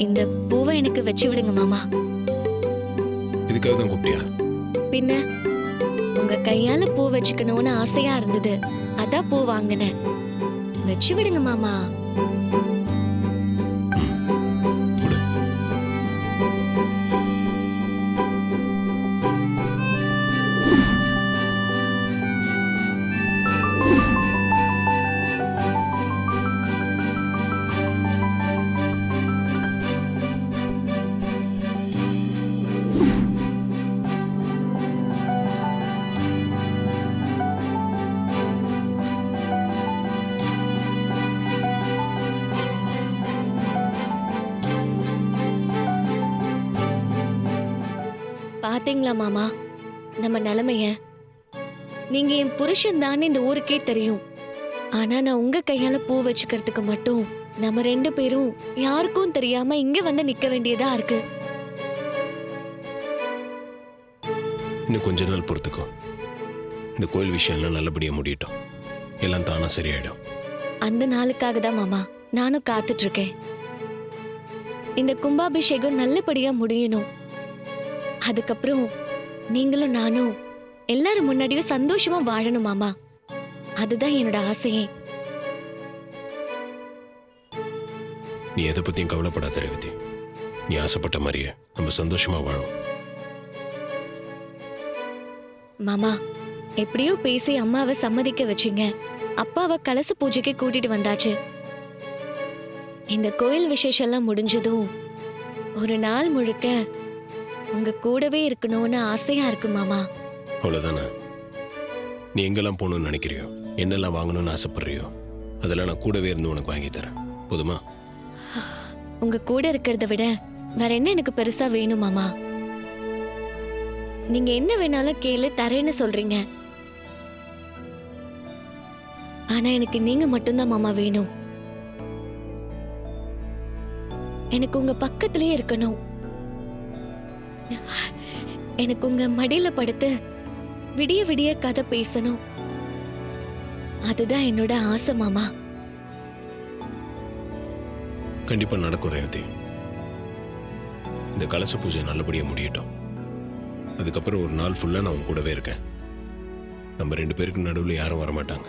இந்த பூவை எனக்கு வச்சு விடுங்க மாமா. இதுக்காக தான் கூப்பிட்டியா? பின்ன உங்க கையால பூ வச்சுக்கணும்னு ஆசையா இருந்தது, அதான் பூ வாங்கினேன். வச்சு விடுங்க மாமா. கொடு. பாத்தீங்களா மாமா நம்ம நிலைமைய? நீங்க என் புருஷன் தானே இந்த ஊருக்கே தெரியும். ஆனா நான் உங்க கையால பூ வச்சுக்கிறதுக்கு மட்டும் நம்ம 2 பேரும் யாருக்கும் தெரியாம இங்க வந்து நிக்க வேண்டியதா இருக்கு. இன்னும் கொஞ்ச நாள் பொறுத்துக்கோ. இந்த கோயில் விஷயம் எல்லாம் நல்லபடியா முடியட்டும். எல்லாம் தானா சரியாயிடும். அந்த நாளுக்காக தான் மாமா நானும் காத்துட்டு இருக்கேன். இந்த கும்பாபிஷேகம் நல்லபடியா முடியணும். அதுக்கப்புறம் நீங்களும் நானும் எல்லாரும் முன்னாடியும் சந்தோஷமா வாழணும் மாமா. அதுதான் என்னோட ஆசையே. நீ எதை பத்தியும் கவலைப்படாத ரேவதி. நீ ஆசைப்பட்ட மாதிரியே நம்ம சந்தோஷமா வாழும். மாமா எப்படியோ பேசி அம்மாவை சம்மதிக்க வச்சீங்க. அப்பாவை கலச பூஜைக்கு கூட்டிட்டு வந்தாச்சு. இந்த கோயில் விசேஷம் எல்லாம் முடிஞ்சதும் ஒரு நாள் முழுக்க உங்க கூடவே இருக்கணும்னு ஆசையா இருக்கு மாமா. அவ்வளவுதானே? நீ எங்கெல்லாம் போகணும்னு நினைக்கிறியோ, என்னெல்லாம் வாங்கணும்னு ஆசைப்படுறியோ, அதெல்லாம் நான் கூடவே இருந்து உனக்கு வாங்கி தரேன். போதுமா? உங்க கூட இருக்கிறத விட வேற என்ன எனக்கு பெருசா வேணும் மாமா? நீங்க என்ன வேணாலும் கேளு, தரேன்னு சொல்றீங்க. ஆனா எனக்கு நீங்க மட்டும்தான் மாமா வேணும். எனக்கு உங்க பக்கத்திலே இருக்கணும். எனக்கு உங்க மடியில படுத்து விடிய விடிய கதை பேசணும். அதுதான் என்னோட ஆசை மாமா. கண்டிப்பா நடக்கும் ரேவதி. இந்த கலச பூஜை நல்லபடியா முடியட்டும். அதுக்கப்புறம் ஒரு நாள் ஃபுல்லா நான் உன் கூடவே இருக்கேன். நம்ம 2 பேருக்கு நடுவில் யாரும் வரமாட்டாங்க.